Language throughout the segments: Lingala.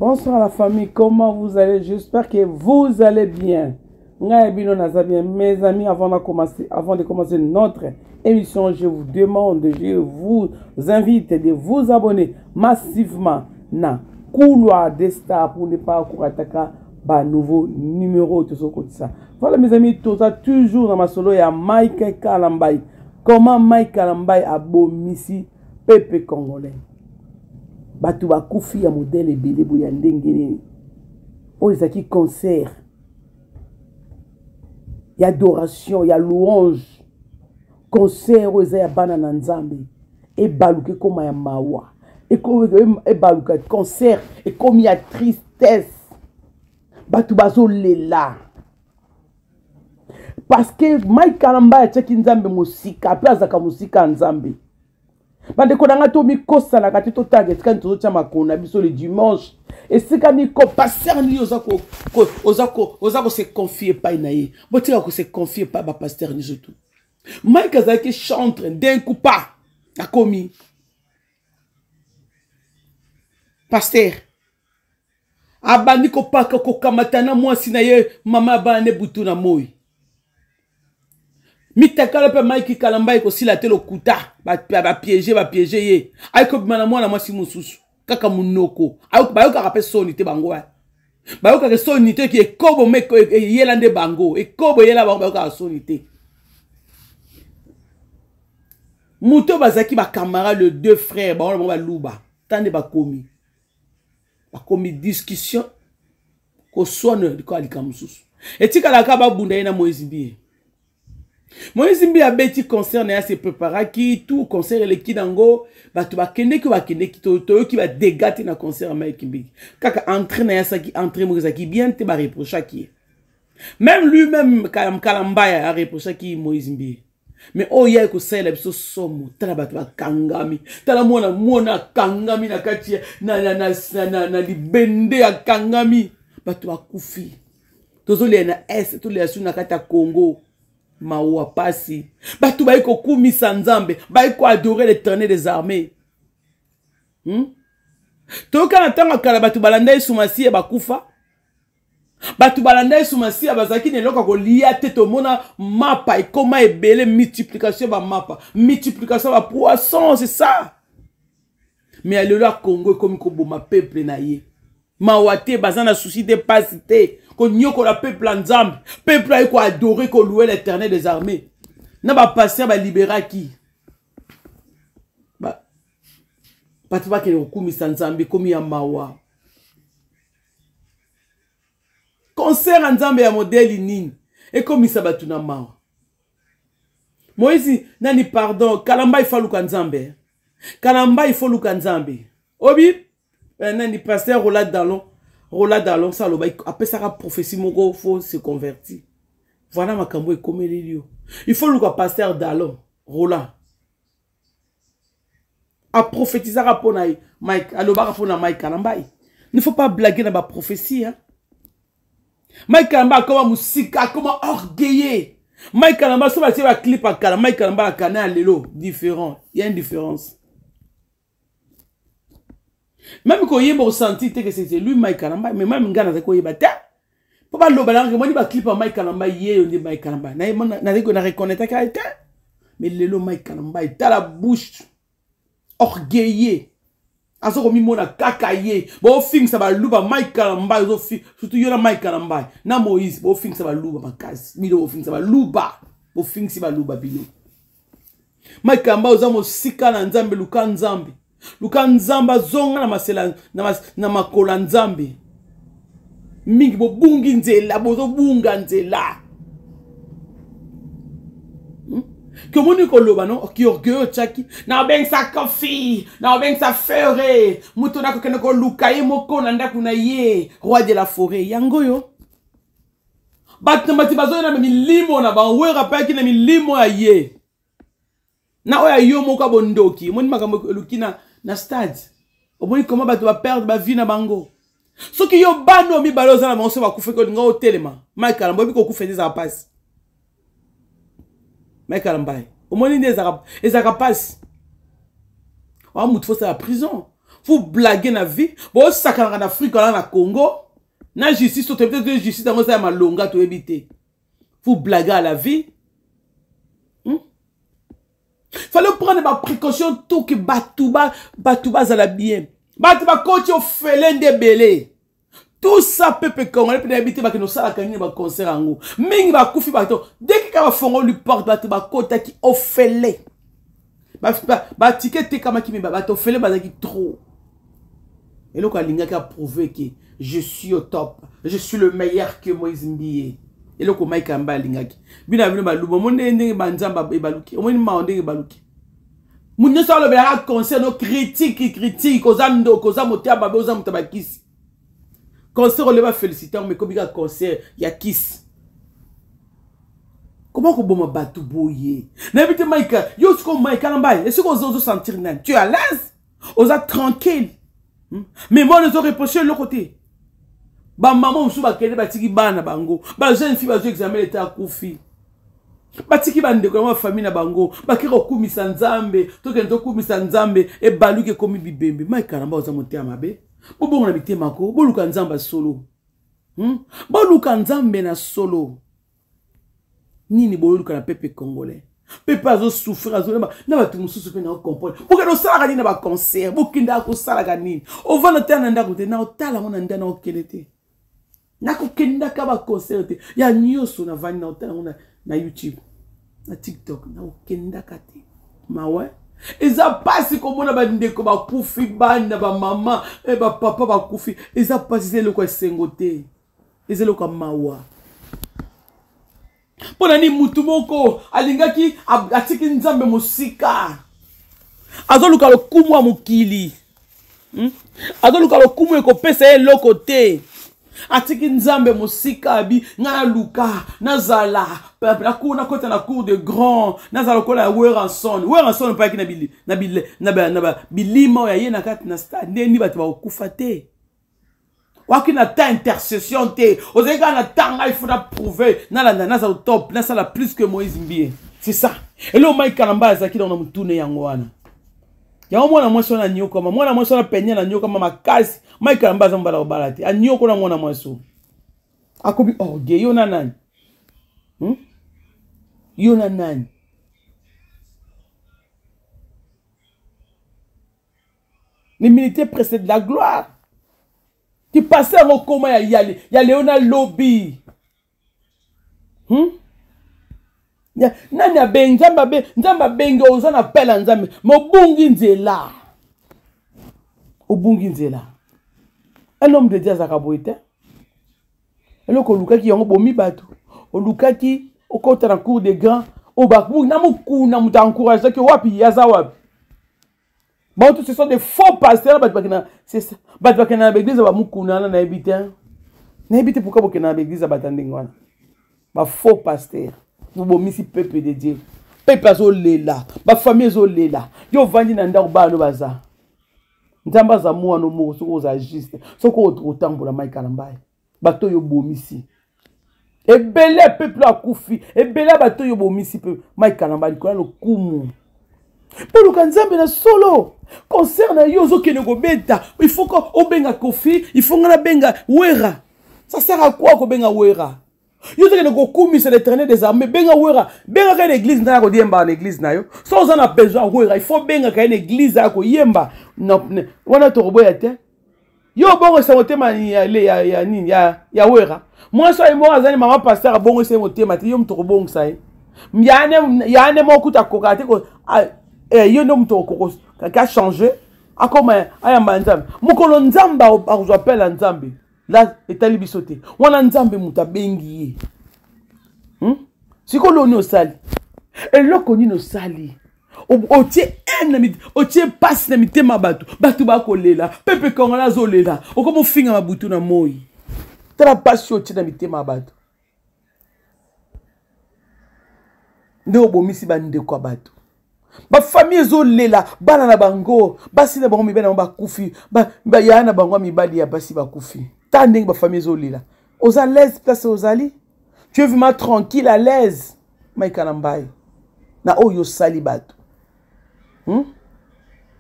Bonsoir la famille, comment vous allez? J'espère que vous allez bien. Mes amis, avant de commencer notre émission, je vous demande, je vous invite de vous abonner massivement na couloir des stars pour ne pas attaquer un nouveau numéro de ce côté. Voilà mes amis, tout ça toujours dans ma solo, il y a Mike Kalambay. Comment Mike Kalambay a beau missi Pepe Congolais. Batu ba kufi ya modèle ebele boya ndengene. O ezaki concert. Il y a adoration, il y a louange. Concert o ezaya bana na nzambe. E baluke koma ya mawa. E baluka concert et comme il y a tristesse. Batu bazo lela. Parce que Mike Kalamba ya tcheki nzambe musika, pe azaka musika nzambe. Bande konanga to mi kosa la kati to target kan to tcha makona biso le dimanche et c'est quand mi ko pasteur ni ozako se confier pas naie botika ko se confier pas ba pasteur ni surtout Mike azaki chantre d'un coup pas a commis pasteur abandi ko pa ko kamatana mwasi na ye mama ba ne butu na moi Mitakala pe Mike Kalamba ko sila te lokuta ba piéger ye ay ko bimana mwana mwasi mususu kaka munoko ay ba yo ka pe sonité bango ba yo ka sonité ki ekobo meko yelande bango ekobo yela ba yo ka sonité muto bazaki ba camarade le deux frères ba ba luba tande ba komi discussion ko sonne ko alika mususu etika la ka ba bunda ina Moïse Moïse Mbi a beti concert na se prépara ki tout concert le ki dango batu ba kende ki to ki ba dégâter na concert Mike Mbi kaka entraîner na sa ki entraîner Moïse ki bien te ba reprocher ki même lui-même Kalamba a reproché ki Moïse Mbi mais oh ya ko sala biso somo tala batu ba kangami tala mona kangami na kati na libende ya kangami batu ba kufi tozole na est to le asu na kati ya Congo Mawa pasi batu baiko kumisa nzambe baiko adorer l'Éternel des armées toka na tanga kala batu balanda isumasi ya bakufa batu balanda isumasi ya bazaki ne loka ko lia te to mona mapa et comment ebele multiplication ba mapa multiplication ba poisson c'est ça mais alelo Congo comme ko boma peuple na ye mawate bazana souci de pasité ko nyoko la peuple nzambe peuple ay ko adorer ko louer l'Éternel des armées na ba passer ba libéra qui ba patu ba ke okumisa nzambe komi ya mawa concert nzambe ya modèle nini et komisa batu na mawa Moïse nani pardon Kalamba ifaluka nzambe Kalamba ifaluka nzambe obi nani pasteur Roland Dallon ça lo ba après ça prophétie moko faut se convertir voilà makambo e komelelio il faut le pasteur Dallon Roland a prophétiser pour na Mike aloba pour na Mike Kalamba il ne faut pas blaguer dans ma prophétie hein Mike Kalamba comme musika comme orgueilleux Mike Kalamba so ba tirer clip à Kalamba Mike Kalamba canal lelo différent il y a une différence. Même quand il a senti que c'était lui Mike Kalamba, mais même Ngana zako yeba ta. Papa lo balangue moi ni ba clip à Mike Kalamba yé on dit Mike Kalamba. Na zako na reconnaître ka eta. Mais lelo Mike Kalamba est à la bouche orgueilleux. Aso ko mi mona kakaye. Bo film ça va luba Mike Kalamba zo fi surtout yona Mike Kalamba. Na Moïse bo film ça va luba makasi. Mi do film ça va luba. Bo film si ba luba bilo. Mike Kalamba ozamo sika na nzambe luka nzambe. Luka nzamba zonga na masela na makola nzambe mingi bo bungi nzela bozo bunga nzela komoni ko loba no ki orgueil chaki na ben sa kofi na ben sa feure muto na ko kene ko luka ye moko na ndaku na ye roi de la forêt yango yo bat na mati bazo na milimo na ba wera pa ki na milimo ya ye na oya yo moko bondoki moni makambo lukina na stade omoni comment ba doit perdre ba vie na bango soki yo bano mi baloza na monso ba kufe ko nga hotelema Mike Kalamba bi ko kufe des passe Mike Kalamba omoni des ezaka passe wa mutu faut ça la prison Vous blaguez na vie. Vous sakana en Afrique, en Congo. Na justice, peut-être justice dans ça ma longa to éviter. Vous blaguez à la vie. Fallait prendre ma précaution tout que batouba à la bien. Batouba coach au félin de belé. Tout ça peuple congolais peut habiter ba que nous sala kanini ba concert ango. Mingi ba kufi ba to. Dès que ka fongo lui porte batouba kota qui au félin. Ba ticket te kama ki mi ba to félin ba ki trop. Et là, il a prouvé que je suis au top. Je suis le meilleur que Moïse Mbiye. Et là, il a prouvé bien avant le loup, mon nez banzamba et baluki. Au moins, il baluki. Mon nez sur le concert nos critiques aux ando, aux amotia, aux am tabakis. Concert, on va féliciter, mais comme il y a concert, il y a kiss. Comment on va battre boyer? N'habite Maïka, yo ce qu'on Maïka en bas. Est-ce qu'on ose sentir nan? Tu es à l'aise? On est tranquille. Mais moi, les autres reproché de l'autre côté. Ba maman, on souba kene batiki bana bango. Ba jeune fille va jouer examen l'état koufi. Batiki bande kwa famille na bango. Ba kiro kumi sanzambe. Toke ndo kumi sanzambe. E balu ke komi bibembe. Ma ikaramba oza motea mabe. Bobo na bite mako. Boluka nzamba solo. Boluka nzambe na solo. Nini boluka na pepe congolais. Pepe azo souffrir azo na batu mususu pe na comprendre. Pour que no sala na ba concert, bukinda ko sala kanini. O va na tana ndako te na otala ngona ndana okelete. Na ko kenda ka ba concert te. Ya nyoso na vani na otala ngona na YouTube, na TikTok na okenda kate. Mawe. Eza pasi ko mona ba ndeko ba kufi bana ba mama e ba papa ba kufi. Eza pasi le ko sengote. Eza le ko mawa. Pona ni mutu moko alingaki atiki nzambe musika azoluka lokumu wa mukili azoluka lokumu ekopesa ye lokote atiki nzambe musika abi ngana luka nazala na kota na cour de grand nazala kola ya Weranson pa ki na bilima ya ye na kati na stade ni batu ba okufa te. Waki na ta intercession te. Ozeka na tanga il faudra prouver. Na au top. Na sala plus que Moïse Mbiye. C'est ça. Et là, Mike Kalamba azaki dans le tourné yangoana. Yango mwana mwaso na nyoko ma. Mwana mwaso na penya na nyoko ma makasi. Mike Kalamba zambala obalate. A nyoko na mwana mwaso. Akobi orgueil. Yo na nani? Yo na nani? Les militaires précèdent la gloire. Qui passait au coma, il y a Léona Lobby. Nani ben nzamba benga ozana pela nzambe mobungi nzela. Obungi nzela. Un homme de Dieu zakaboite. Eloko lukaki yango bomi bato. O lukaki okota na cour des grands. O bakbu na mukuna muta encourager que wapi yaza wapi. Bon, tout ce sont des faux pasteurs. C'est ça. Batbakena l'église va mukuna na ebite. Na ebite pourquoi bokena l'église va batandingwana. Ba faux pasteurs. Vous bomisi peuple de Dieu. Peuple azolela. Ba famille azolela. Yo vandi na ndako ba no baza. Nzamba za mwa no mo soko za juste. Soko otambola Mike Kalamba. Bato yo bomisi. Ebele peuple akufi. Ebele bato yo bomisi peuple Mike Kalamba likola lo kumu. Pour le Nzambe na solo concerne yozo kenego beta il faut ko benga kofi il faut ngana benga wera ça sert à quoi ko benga wera yozo kenego kumisa l'éternel des armées benga wera benga ka l'église na ko diemba na église na yo so on a besoin wera il faut benga ka l'église ko yemba wana to boya te yo bongo sa motema ya wera moi so mo azali mama pasteur bongo se motema te yo mto bongo sa yane mo kuta kokate ko yo no mto kokos ka changer akoma aya manzambe mukolo nzamba akuzapela nzambe la etali bisote wana nzambe mutabengi sikolo ni osali eloko ni osali otie otie passe na mitema batu bakolela pepe kongola zolela okomo finga mabutu na moi tala passe otie na mitema batu ndo bomisi bande kwa batu ba famille zo lela bana na bango basi na bango mibana ba kufi ba yana bango mibali ya basi ba kufi tandeng ba famille zo lela aux à l'aise place aux ali tu es vraiment tranquille à l'aise Mike Kalamba na oyo sali bato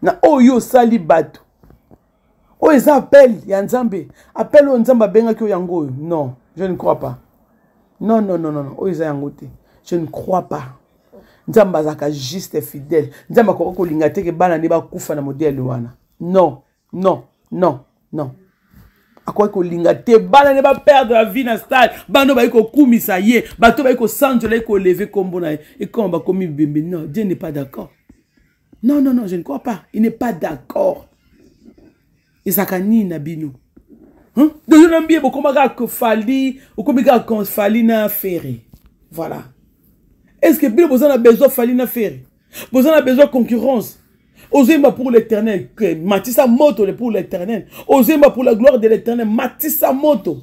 na oyo sali bato Oh, ils appellent, il y a Nzambe. Appelle au Nzamba benga ki yango. Non, je ne crois pas. Non, non, non, non, non. Oh, ils yangote. Je ne crois pas. Nzamba zaka juste et fidèle. Nzamba ko lingate ke bana ne ba kufa na modèle wana. Non, non, non, non. À quoi ko lingate bana ne ba perdre la vie na stade. Bano ba ko kumisa ye, bato ba ko sanjola ko lever kombo na et quand ba komi bembe. Non, Dieu n'est pas d'accord. Non, non, non, je ne crois pas. Il n'est pas d'accord. Isakani na bino. Hein? Donc je n'aime bien beaucoup que fali ou comme que fali na ferré. Voilà. Est-ce que bien vous en avez besoin fali na ferré? Vous en avez besoin de concurrence. Osez-moi pour l'éternel. Matissa moto pour l'éternel. Osez-moi pour la gloire de l'éternel. Matissa moto.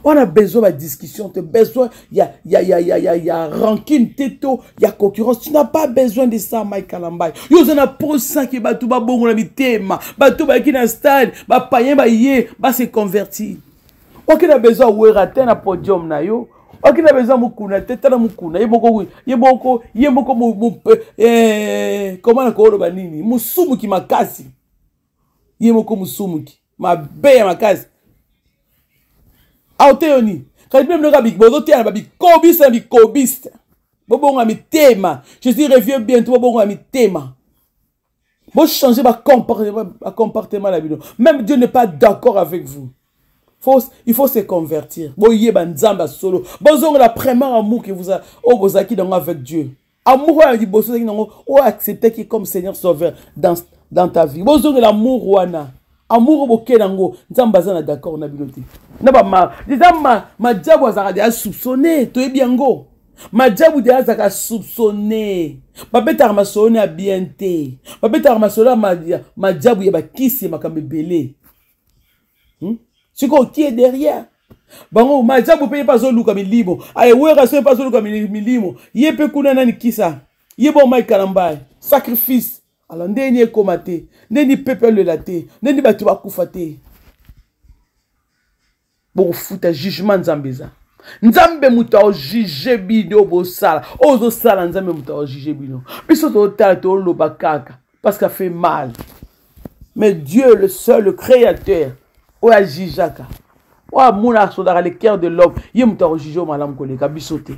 On a besoin de discussion, tu as besoin, il y a rancune, této, il y a concurrence. Tu n'as pas besoin de ça, Mike Kalambay. Il y a pour ça qui va tout ba bon la mitema, ba tout ba qui na stade, ba payen ba yé, ba se convertir. On a besoin de werater na podium na yo. On a besoin de mukuna, teta na mukuna. Yeboko, comment on a banini, musumu ki makasi. Yeboko musumu ki, ma beya makasi. Aoteoni, quand même le rabbi, bozote na babi kobiste na bi kobiste. Bobonga mi tema. Jésus revient bientôt bobonga mi tema. Bon changer ba comportement la bino. Même Dieu n'est pas d'accord avec vous. Il faut se convertir. Bon yeba nzamba solo. Bozonga la premier amour que vous a obozaki dans avec Dieu. Amour a dit bozo ki nango o accepter qui comme Seigneur sauveur dans ta vie. Bozonga l'amour wana. Amour boké nango nzamba zana d'accord na binote. Na ba ma diabo azaka de soupçonner to ebiango. Ma diabo de azaka soupçonner. Ba beta ma sone a bienté. Ba beta ma sone ma diabo yeba kisi makambe belé. C'est quoi qui est derrière? Bango ma diabo paye pas zo luka milimo. Ay wera so pas zo luka milimo. Yepe kuna nani kisa. Yebo mai kalamba. Sacrifice. Alors, ndeni komate, ndeni pepe le laté, ndeni batu bakufate. Bon futa jugement nzambeza. Nzambe muta o juge bino bo sala. Ozo sala nzambe muta o juge bino. Biso to tato lo bakaka parce qu'a fait mal. Mais Dieu le seul le créateur o a jijaka. Wa muna sodara le cœur de l'homme, ye muta o juge o malam koleka bisote.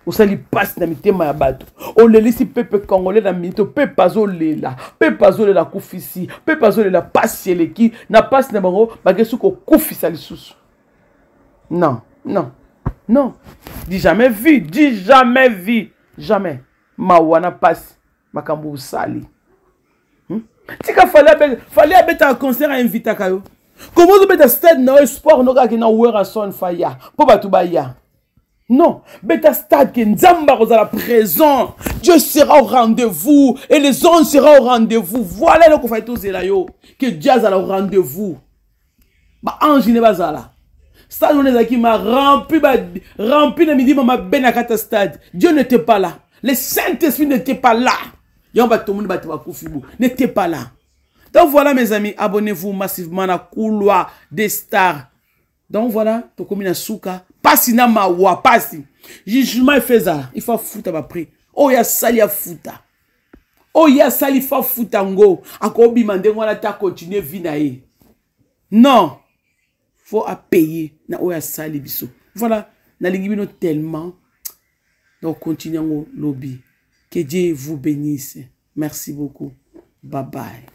Ou ça lui passe na mitema ya bato. O lelisi pepe congolais na mito pepe azolela. Pepe azolela kufisi. Pepe azolela pasi eleki na passe na bango bagesu ko kufisa lisusu. Non, non. Non. Dis jamais vu, dis jamais vu. Jamais. Mawana passe makambo sali. Tika fallait abeta un concert à inviter kayo. Comment tu beta stade na sport no ka ki na wera son faya. Po batu baya. Non, beta stade que Nzamba la présent, Dieu sera au rendez-vous et les hommes seront au rendez-vous. Voilà le qu'on fait tous là que Dieu sera au rendez-vous. Bah ange ne va là. Stade on est qui m'a rempli de midi ma benakata stade. Dieu n'était pas là. Le Saint-Esprit n'était pas là. Yon ba tout le monde n'était pas là. Donc voilà mes amis, abonnez-vous massivement à la couloir des stars. Donc voilà, to komina souka, pasi na mawa, pasi. Jugement fait ça, il faut foutre à prix. Oh ya sali a fouta. Oh ya sali fa fouta ngo. Akobi mande ngwana ta continuer vie na ye. Non. Faut à payer na oh ya sali biso. Voilà, na lingi bino tellement. Donc continuons au lobby. Que Dieu vous bénisse. Merci beaucoup. Bye bye.